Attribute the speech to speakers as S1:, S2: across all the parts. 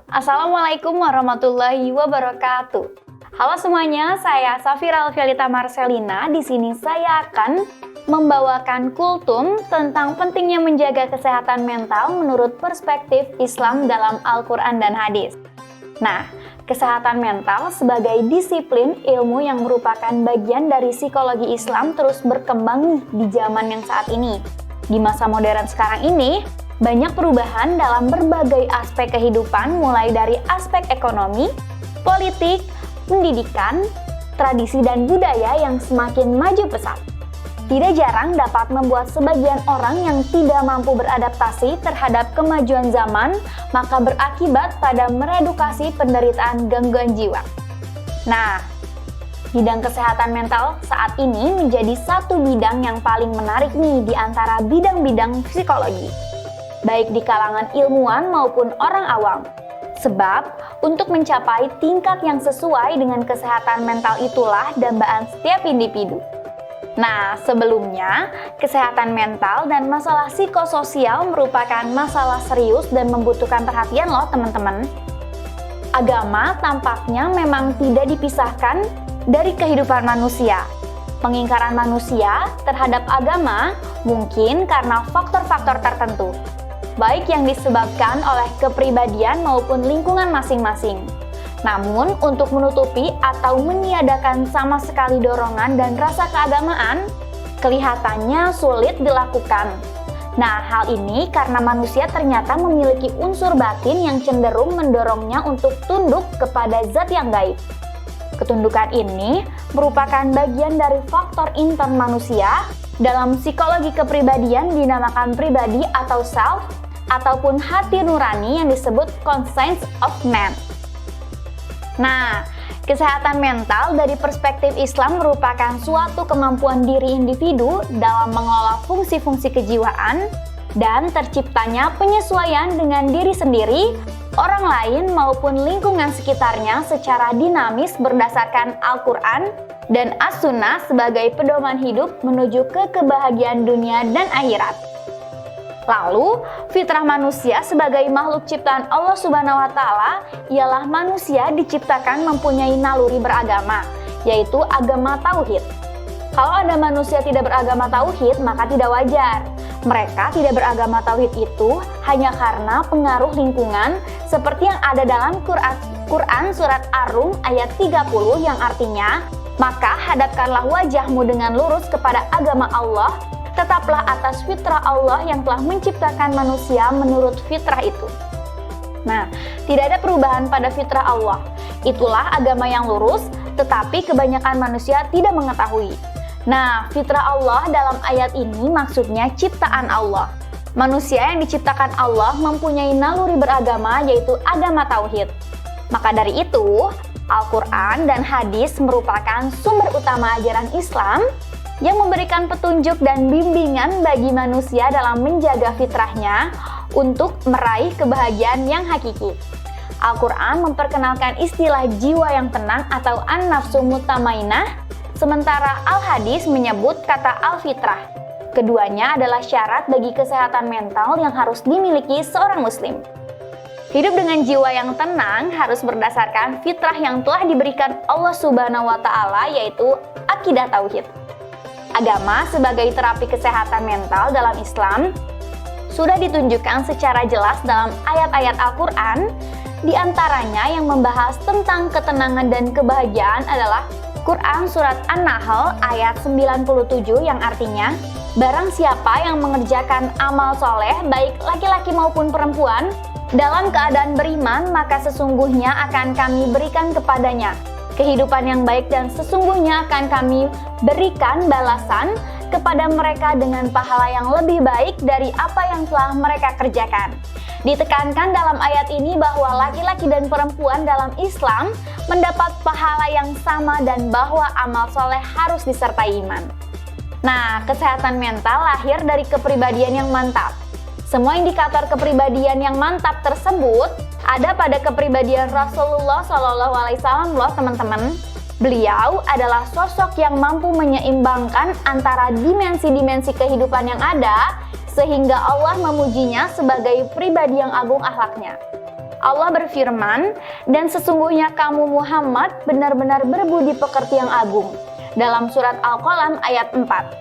S1: Assalamualaikum warahmatullahi wabarakatuh. Halo semuanya, saya Safira Alfialita Marcelina. Di sini saya akan membawakan kultum tentang pentingnya menjaga kesehatan mental menurut perspektif Islam dalam Al-Quran dan Hadis. Nah, kesehatan mental sebagai disiplin ilmu yang merupakan bagian dari psikologi Islam terus berkembang nih di zaman yang saat ini. Di masa modern sekarang ini, banyak perubahan dalam berbagai aspek kehidupan, mulai dari aspek ekonomi, politik, pendidikan, tradisi dan budaya yang semakin maju pesat. Tidak jarang dapat membuat sebagian orang yang tidak mampu beradaptasi terhadap kemajuan zaman, maka berakibat pada meredukasi penderitaan gangguan jiwa. Nah, bidang kesehatan mental saat ini menjadi satu bidang yang paling menarik nih di antara bidang-bidang psikologi, baik di kalangan ilmuwan maupun orang awam. Sebab, untuk mencapai tingkat yang sesuai dengan kesehatan mental itulah dambaan setiap individu. Nah, sebelumnya, kesehatan mental dan masalah psikososial merupakan masalah serius dan membutuhkan perhatian loh teman-teman. Agama tampaknya memang tidak dipisahkan dari kehidupan manusia. Pengingkaran manusia terhadap agama mungkin karena faktor-faktor tertentu, baik yang disebabkan oleh kepribadian maupun lingkungan masing-masing. Namun, untuk menutupi atau meniadakan sama sekali dorongan dan rasa keagamaan, kelihatannya sulit dilakukan. Nah, hal ini karena manusia ternyata memiliki unsur batin yang cenderung mendorongnya untuk tunduk kepada zat yang gaib. Ketundukan ini merupakan bagian dari faktor intern manusia. Dalam psikologi kepribadian dinamakan pribadi atau self, ataupun hati nurani yang disebut conscience of man. Nah, kesehatan mental dari perspektif Islam merupakan suatu kemampuan diri individu dalam mengelola fungsi-fungsi kejiwaan dan terciptanya penyesuaian dengan diri sendiri, orang lain maupun lingkungan sekitarnya secara dinamis berdasarkan Al-Quran dan As-Sunnah sebagai pedoman hidup menuju ke kebahagiaan dunia dan akhirat. Lalu, fitrah manusia sebagai makhluk ciptaan Allah Subhanahu wa Ta'ala ialah manusia diciptakan mempunyai naluri beragama, yaitu agama tauhid. Kalau ada manusia tidak beragama tauhid, maka tidak wajar. Mereka tidak beragama tauhid itu hanya karena pengaruh lingkungan, seperti yang ada dalam Quran surat Ar-Rum ayat 30 yang artinya, maka hadapkanlah wajahmu dengan lurus kepada agama Allah, tetaplah atas fitrah Allah yang telah menciptakan manusia menurut fitrah itu. Nah, tidak ada perubahan pada fitrah Allah. Itulah agama yang lurus, tetapi kebanyakan manusia tidak mengetahui. Nah, fitrah Allah dalam ayat ini maksudnya ciptaan Allah. Manusia yang diciptakan Allah mempunyai naluri beragama, yaitu agama tauhid. Maka dari itu, Al-Quran dan hadis merupakan sumber utama ajaran Islam yang memberikan petunjuk dan bimbingan bagi manusia dalam menjaga fitrahnya untuk meraih kebahagiaan yang hakiki. Al-Quran memperkenalkan istilah jiwa yang tenang atau an-nafsu mutmainnah, sementara Al-Hadis menyebut kata al-fitrah. Keduanya adalah syarat bagi kesehatan mental yang harus dimiliki seorang muslim. Hidup dengan jiwa yang tenang harus berdasarkan fitrah yang telah diberikan Allah Subhanahu wa Ta'ala, yaitu akidah tauhid. Agama sebagai terapi kesehatan mental dalam Islam sudah ditunjukkan secara jelas dalam ayat-ayat Al-Quran. Di antaranya yang membahas tentang ketenangan dan kebahagiaan adalah Quran surat An-Nahl ayat 97 yang artinya, barang siapa yang mengerjakan amal soleh baik laki-laki maupun perempuan dalam keadaan beriman, maka sesungguhnya akan kami berikan kepadanya kehidupan yang baik dan sesungguhnya akan kami berikan balasan kepada mereka dengan pahala yang lebih baik dari apa yang telah mereka kerjakan. Ditekankan dalam ayat ini bahwa laki-laki dan perempuan dalam Islam mendapat pahala yang sama dan bahwa amal soleh harus disertai iman. Nah, kesehatan mental lahir dari kepribadian yang mantap. Semua indikator kepribadian yang mantap tersebut ada pada kepribadian Rasulullah SAW loh teman-teman. Beliau adalah sosok yang mampu menyeimbangkan antara dimensi-dimensi kehidupan yang ada, sehingga Allah memujinya sebagai pribadi yang agung akhlaknya. Allah berfirman, "Dan sesungguhnya kamu Muhammad benar-benar berbudi pekerti yang agung." Dalam surat Al-Qalam ayat 4.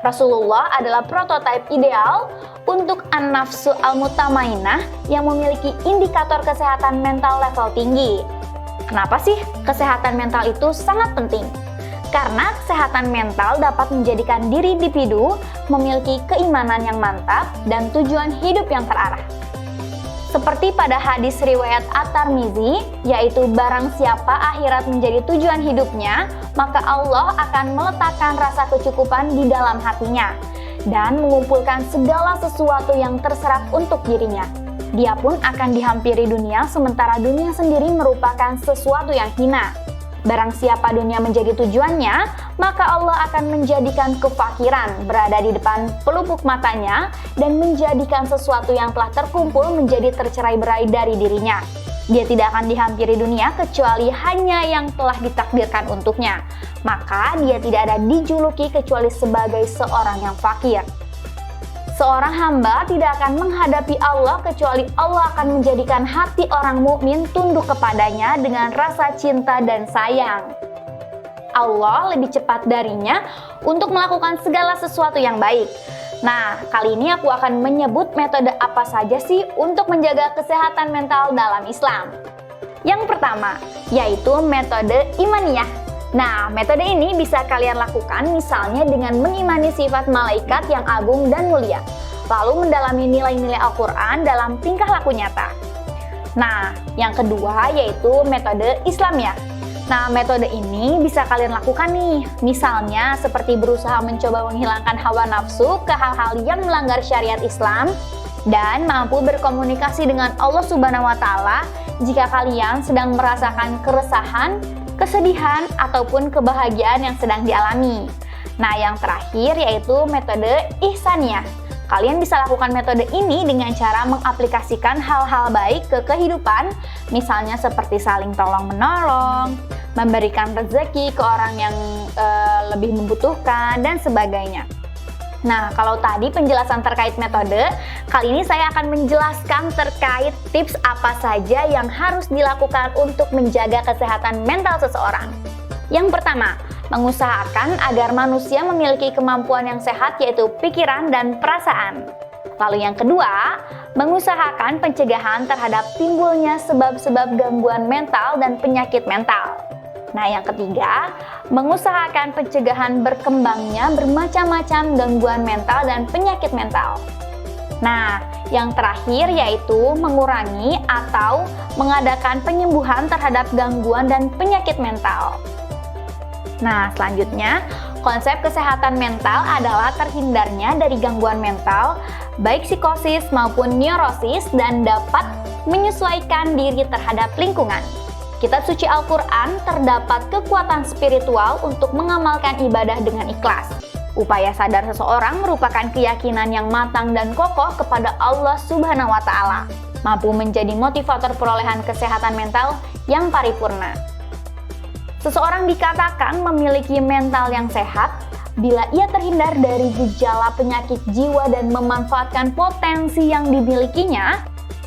S1: Rasulullah adalah prototipe ideal untuk an-nafsu al-mutmainnah yang memiliki indikator kesehatan mental level tinggi. Kenapa sih kesehatan mental itu sangat penting? Karena kesehatan mental dapat menjadikan diri individu memiliki keimanan yang mantap dan tujuan hidup yang terarah. Seperti pada hadis riwayat At-Tirmizi, yaitu barang siapa akhirat menjadi tujuan hidupnya, maka Allah akan meletakkan rasa kecukupan di dalam hatinya dan mengumpulkan segala sesuatu yang terserap untuk dirinya. Dia pun akan dihampiri dunia, sementara dunia sendiri merupakan sesuatu yang hina. Barang siapa dunia menjadi tujuannya, maka Allah akan menjadikan kefakiran berada di depan pelupuk matanya dan menjadikan sesuatu yang telah terkumpul menjadi tercerai-berai dari dirinya. Dia tidak akan dihampiri dunia kecuali hanya yang telah ditakdirkan untuknya. Maka dia tidak ada dijuluki kecuali sebagai seorang yang fakir. Seorang hamba tidak akan menghadapi Allah kecuali Allah akan menjadikan hati orang mukmin tunduk kepadanya dengan rasa cinta dan sayang. Allah lebih cepat darinya untuk melakukan segala sesuatu yang baik. Nah, kali ini aku akan menyebut metode apa saja sih untuk menjaga kesehatan mental dalam Islam. Yang pertama, yaitu metode imaniyah. Nah, metode ini bisa kalian lakukan misalnya dengan mengimani sifat malaikat yang agung dan mulia, lalu mendalami nilai-nilai Al-Quran dalam tingkah laku nyata. Nah, yang kedua yaitu metode Islamiyah. Nah, metode ini bisa kalian lakukan nih, misalnya seperti berusaha mencoba menghilangkan hawa nafsu ke hal-hal yang melanggar syariat Islam, dan mampu berkomunikasi dengan Allah Subhanahu wa Ta'ala jika kalian sedang merasakan keresahan, kesedihan, ataupun kebahagiaan yang sedang dialami. Nah, yang terakhir yaitu metode ihsaniyah. Kalian bisa lakukan metode ini dengan cara mengaplikasikan hal-hal baik ke kehidupan, misalnya seperti saling tolong-menolong, memberikan rezeki ke orang yang lebih membutuhkan, dan sebagainya. Nah, kalau tadi penjelasan terkait metode, kali ini saya akan menjelaskan terkait tips apa saja yang harus dilakukan untuk menjaga kesehatan mental seseorang. Yang pertama, mengusahakan agar manusia memiliki kemampuan yang sehat yaitu pikiran dan perasaan. Lalu yang kedua, mengusahakan pencegahan terhadap timbulnya sebab-sebab gangguan mental dan penyakit mental. Nah, yang ketiga, mengusahakan pencegahan berkembangnya bermacam-macam gangguan mental dan penyakit mental. Nah, yang terakhir yaitu mengurangi atau mengadakan penyembuhan terhadap gangguan dan penyakit mental. Nah, selanjutnya, konsep kesehatan mental adalah terhindarnya dari gangguan mental, baik psikosis maupun neurosis, dan dapat menyesuaikan diri terhadap lingkungan. Kitab suci Al-Quran terdapat kekuatan spiritual untuk mengamalkan ibadah dengan ikhlas. Upaya sadar seseorang merupakan keyakinan yang matang dan kokoh kepada Allah Subhanahu wa Ta'ala, mampu menjadi motivator perolehan kesehatan mental yang paripurna. Seseorang dikatakan memiliki mental yang sehat bila ia terhindar dari gejala penyakit jiwa dan memanfaatkan potensi yang dimilikinya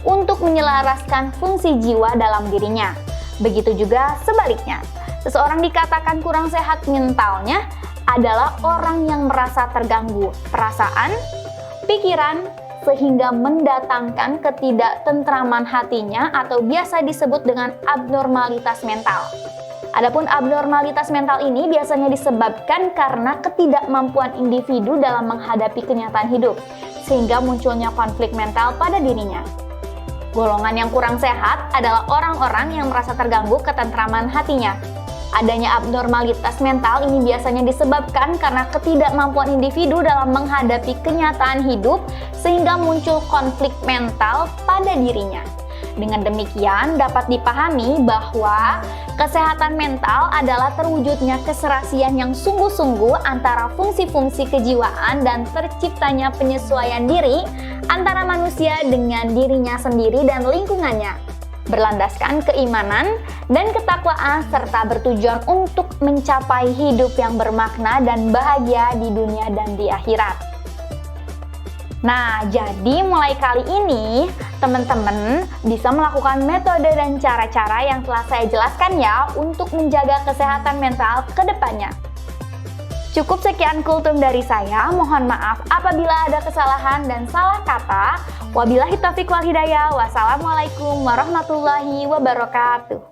S1: untuk menyelaraskan fungsi jiwa dalam dirinya. Begitu juga sebaliknya, seseorang dikatakan kurang sehat mentalnya adalah orang yang merasa terganggu perasaan, pikiran, sehingga mendatangkan ketidaktentraman hatinya atau biasa disebut dengan abnormalitas mental. Adapun abnormalitas mental ini biasanya disebabkan karena ketidakmampuan individu dalam menghadapi kenyataan hidup, sehingga munculnya konflik mental pada dirinya. Golongan yang kurang sehat adalah orang-orang yang merasa terganggu ketentraman hatinya. Adanya abnormalitas mental ini biasanya disebabkan karena ketidakmampuan individu dalam menghadapi kenyataan hidup sehingga muncul konflik mental pada dirinya. Dengan demikian dapat dipahami bahwa kesehatan mental adalah terwujudnya keserasian yang sungguh-sungguh antara fungsi-fungsi kejiwaan dan terciptanya penyesuaian diri antara manusia dengan dirinya sendiri dan lingkungannya, berlandaskan keimanan dan ketakwaan serta bertujuan untuk mencapai hidup yang bermakna dan bahagia di dunia dan di akhirat. Nah, jadi mulai kali ini, teman-teman bisa melakukan metode dan cara-cara yang telah saya jelaskan ya untuk menjaga kesehatan mental ke depannya. Cukup sekian kultum dari saya, mohon maaf apabila ada kesalahan dan salah kata. Wabillahi taufiq wal hidayah, wassalamualaikum warahmatullahi wabarakatuh.